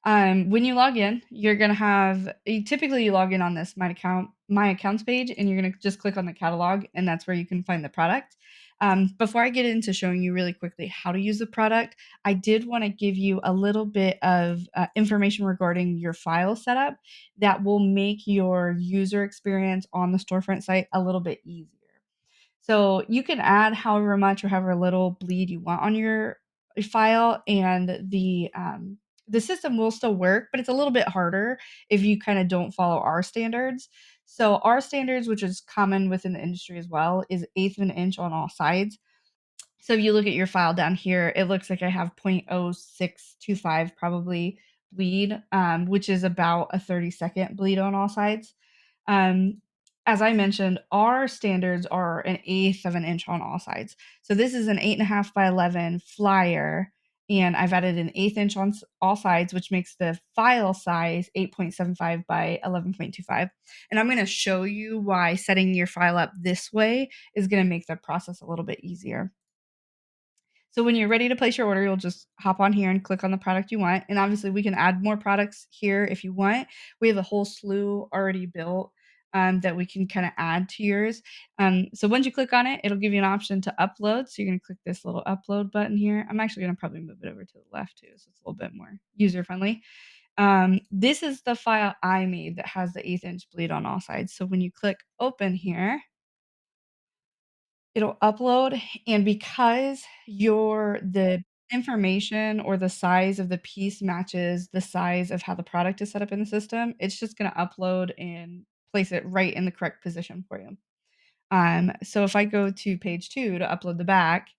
When you log in, you're gonna have typically you log in on this my accounts page, and you're gonna just click on the catalog, and that's where you can find the product. Before I get into showing you really quickly how to use the product, I did want to give you a little bit of information regarding your file setup that will make your user experience on the storefront site a little bit easier. So you can add however much or however little bleed you want on your file, and the system will still work, but it's a little bit harder if you kind of don't follow our standards. So our standards, which is common within the industry as well, is eighth of an inch on all sides. So if you look at your file down here, it looks like I have 0.0625 probably bleed, which is about a 30-second bleed on all sides. Um, as I mentioned, our standards are an eighth of an inch on all sides. So this is an 8.5 by 11 flyer, and I've added an eighth inch on all sides, which makes the file size 8.75 by 11.25. And I'm going to show you why setting your file up this way is going to make the process a little bit easier. So when you're ready to place your order, you'll just hop on here and click on the product you want. And obviously, we can add more products here if you want. We have a whole slew already built that we can kind of add to yours. So once you click on it, it'll give you an option to upload. So you're going to click this little upload button here. I'm actually going to probably move it over to the left too, so it's a little bit more user friendly. This is the file I made that has the eighth inch bleed on all sides. So when you click open here, it'll upload, and because the information or the size of the piece matches the size of how the product is set up in the system, it's just gonna upload and place it right in the correct position for you. So if I go to page 2 to upload the back,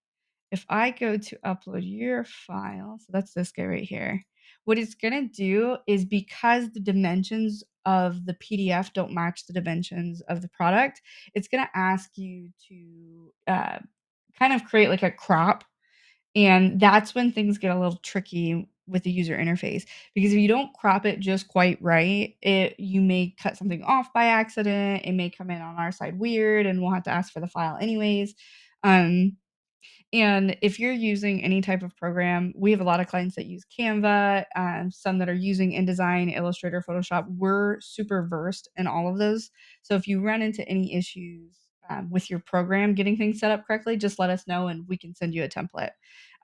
if I go to upload your file, so that's this guy right here, what it's gonna do is, because the dimensions of the PDF don't match the dimensions of the product, it's gonna ask you to kind of create like a crop, and that's when things get a little tricky with the user interface, because if you don't crop it just quite right, you may cut something off by accident. It may come in on our side weird, and we'll have to ask for the file anyways. Um, and if you're using any type of program, we have a lot of clients that use Canva, some that are using InDesign, Illustrator, Photoshop. We're super versed in all of those. So if you run into any issues with your program getting things set up correctly, just let us know and we can send you a template.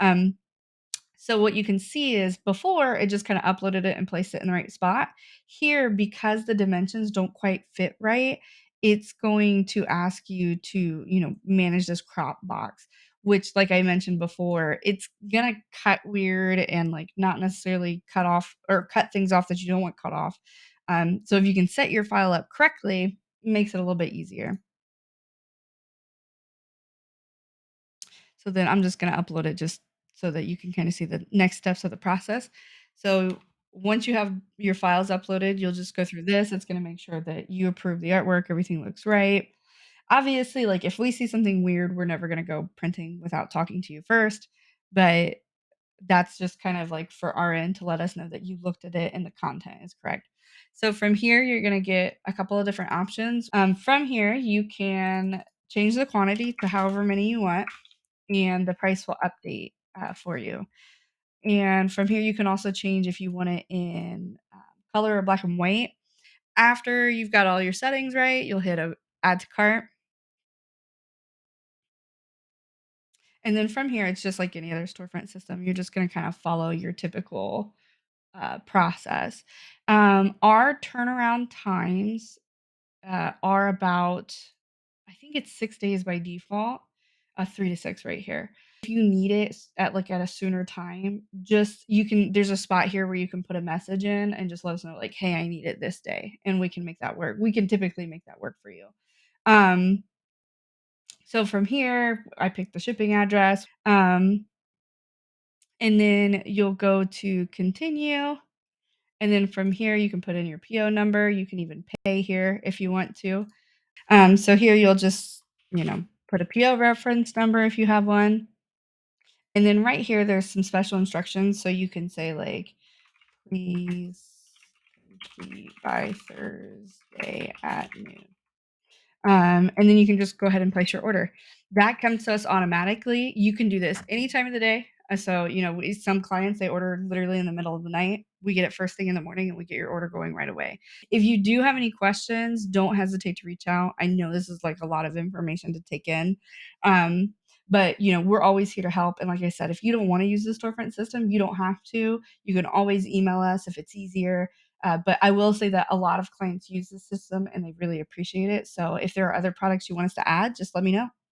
Um, so what you can see is, before it just kind of uploaded it and placed it in the right spot. Here, because the dimensions don't quite fit right, it's going to ask you to, manage this crop box, which, like I mentioned before, it's gonna cut weird and like not necessarily cut off or cut things off that you don't want cut off. So if you can set your file up correctly, it makes it a little bit easier. So then I'm just gonna upload it just so that you can kinda see the next steps of the process. So once you have your files uploaded, you'll just go through this. It's gonna make sure that you approve the artwork, everything looks right. Obviously, like, if we see something weird, we're never gonna go printing without talking to you first, but that's just kind of like for our end to let us know that you looked at it and the content is correct. So from here, you're gonna get a couple of different options. From here, you can change the quantity to however many you want, and the price will update for you. And from here, you can also change if you want it in color or black and white. After you've got all your settings right, you'll hit add to cart. And then from here, it's just like any other storefront system. You're just going to kind of follow your typical process. Our turnaround times are about, I think it's 6 days by default, 3 to 6 right here. If you need it at a sooner time, just there's a spot here where you can put a message in and just let us know, like, hey, I need it this day, and we can make that work. We can typically make that work for you. Um, so from here, I pick the shipping address, and then you'll go to continue. And then from here, you can put in your PO number. You can even pay here if you want to. So here you'll just, put a PO reference number if you have one. And then right here, there's some special instructions. So you can say, like, please complete by Thursday at noon. And then you can just go ahead and place your order. That comes to us automatically. You can do this any time of the day. So, some clients, they order literally in the middle of the night. We get it first thing in the morning, and we get your order going right away. If you do have any questions, don't hesitate to reach out. I know this is, like, a lot of information to take in, um, but, we're always here to help, and like I said, if you don't wanna use the storefront system, you don't have to. You can always email us if it's easier, but I will say that a lot of clients use the system, and they really appreciate it, so if there are other products you want us to add, just let me know.